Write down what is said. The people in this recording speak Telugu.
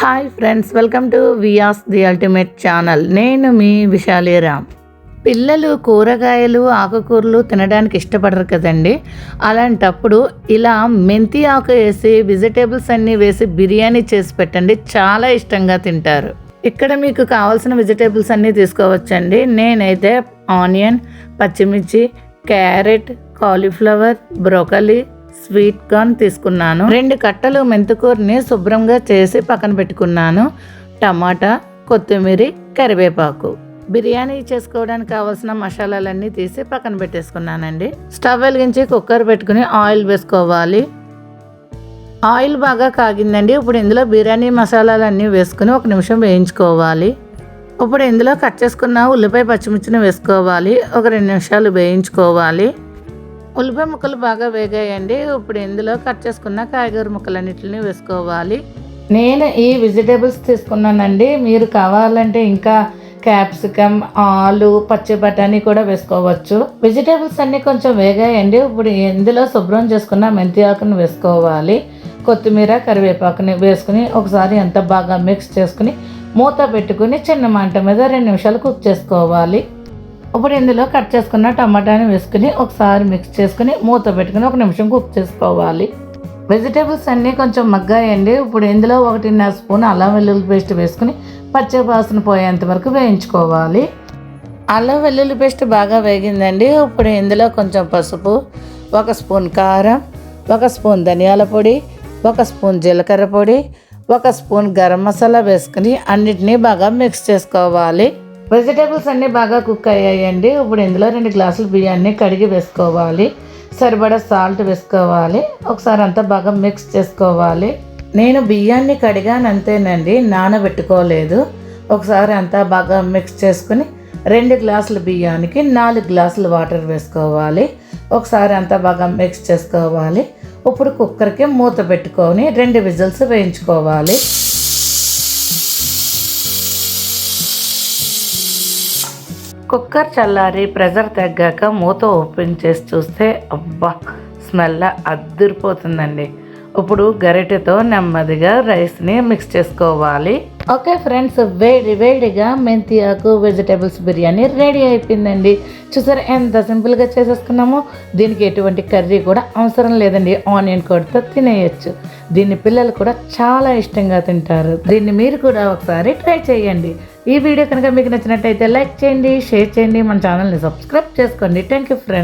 Hi friends, welcome to Vyas the ultimate channel. నేను మీ విశాలీరామ్. పిల్లలు కూరగాయలు ఆకుకూరలు తినడానికి ఇష్టపడరు కదండి. అలాంటప్పుడు ఇలా మెంతి ఆకు వేసి వెజిటేబుల్స్ అన్నీ వేసి బిర్యానీ చేసి పెట్టండి, చాలా ఇష్టంగా తింటారు. ఇక్కడ మీకు కావాల్సిన వెజిటేబుల్స్ అన్నీ తీసుకోవచ్చండి. నేనైతే ఆనియన్, పచ్చిమిర్చి, carrot, cauliflower, broccoli, sweet corn తీసుకున్నాను. 2 కట్టలు మెంతికూరని శుభ్రంగా చేసి పక్కన పెట్టుకున్నాను. టమాటా, కొత్తిమీర, కరివేపాకు. బిర్యానీ చేసుకోవడానికి కావాల్సిన మసాలాలన్నీ తీసి పక్కన పెట్టేసుకున్నానండి. స్టవ్ వెలిగించి కుక్కర్ పెట్టుకుని ఆయిల్ వేసుకోవాలి. ఆయిల్ బాగా కాగిందండి. ఇప్పుడు ఇందులో బిర్యానీ మసాలాలన్నీ వేసుకుని 1 నిమిషం వేయించుకోవాలి. ఇప్పుడు ఇందులో కట్ చేసుకున్న ఉల్లిపాయ పచ్చిమిర్చిని వేసుకోవాలి. ఒక 2 నిమిషాలు వేయించుకోవాలి. ఉల్లిపాయ ముక్కలు బాగా వేగాయండి. ఇప్పుడు ఇందులో కట్ చేసుకున్న కాయగూర ముక్కలన్నిటిని వేసుకోవాలి. నేను ఈ వెజిటేబుల్స్ తీసుకున్నానండి. మీరు కావాలంటే ఇంకా క్యాప్సికమ్, ఆలు, పచ్చి బఠానీ కూడా వేసుకోవచ్చు. వెజిటేబుల్స్ అన్నీ కొంచెం వేగాయండి. ఇప్పుడు ఇందులో శుభ్రం చేసుకున్న మెంతి ఆకుని వేసుకోవాలి. కొత్తిమీర, కరివేపాకుని వేసుకుని ఒకసారి అంతా బాగా మిక్స్ చేసుకుని మూత పెట్టుకుని చిన్న మంట మీద 2 నిమిషాలు కుక్ చేసుకోవాలి. ఇప్పుడు ఇందులో కట్ చేసుకున్న టమాటాని వేసుకుని ఒకసారి మిక్స్ చేసుకుని మూత పెట్టుకుని 1 నిమిషం కుక్ చేసుకోవాలి. వెజిటేబుల్స్ అన్నీ కొంచెం మగ్గాయండి. ఇప్పుడు ఇందులో 1.5 స్పూన్ అల్లం వెల్లుల్లి పేస్ట్ వేసుకుని పచ్చి వాసన పోయేంత వరకు వేయించుకోవాలి. అల్లం వెల్లుల్లి పేస్ట్ బాగా వేగిందండి. ఇప్పుడు ఇందులో కొంచెం పసుపు, 1 స్పూన్ కారం, 1 స్పూన్ ధనియాల పొడి, 1 స్పూన్ జీలకర్ర పొడి, 1 స్పూన్ గరం మసాలా వేసుకుని అన్నిటినీ బాగా మిక్స్ చేసుకోవాలి. వెజిటేబుల్స్ అన్నీ బాగా కుక్ అయ్యాయండి. ఇప్పుడు ఇందులో 2 గ్లాసులు బియ్యాన్ని కడిగి వేసుకోవాలి. సరిపడా సాల్ట్ వేసుకోవాలి. ఒకసారి అంతా బాగా మిక్స్ చేసుకోవాలి. నేను బియ్యాన్ని కడిగాను అంతేనండి, నానబెట్టుకోలేదు. ఒకసారి అంతా బాగా మిక్స్ చేసుకుని 2 గ్లాసుల బియ్యానికి 4 గ్లాసులు వాటర్ వేసుకోవాలి. ఒకసారి అంతా బాగా మిక్స్ చేసుకోవాలి. ఇప్పుడు కుక్కర్కి మూత పెట్టుకొని 2 విజిల్స్ వేయించుకోవాలి. కుక్కర్ చల్లారి ప్రెజర్ తగ్గాక మూత ఓపెన్ చేసి చూస్తే అబ్బా, స్మెల్ అద్దరిపోతుందండి. ఇప్పుడు గరిటెతో నెమ్మదిగా రైస్ని మిక్స్ చేసుకోవాలి. ఓకే ఫ్రెండ్స్, వేడిగా మెంతి ఆకు వెజిటేబుల్స్ బిర్యానీ రెడీ అయిపోయిందండి. చూసారా ఎంత సింపుల్గా చేసేసుకున్నామో. దీనికి ఎటువంటి కర్రీ కూడా అవసరం లేదండి. ఆనియన్ కోడితో తినేయచ్చు. దీన్ని పిల్లలు కూడా చాలా ఇష్టంగా తింటారు. దీన్ని మీరు కూడా ఒకసారి ట్రై చేయండి. ఈ వీడియో కనుక మీకు నచ్చినట్టయితే లైక్ చేయండి, షేర్ చేయండి, మన ఛానల్ని సబ్స్క్రైబ్ చేసుకోండి. Thank you friends.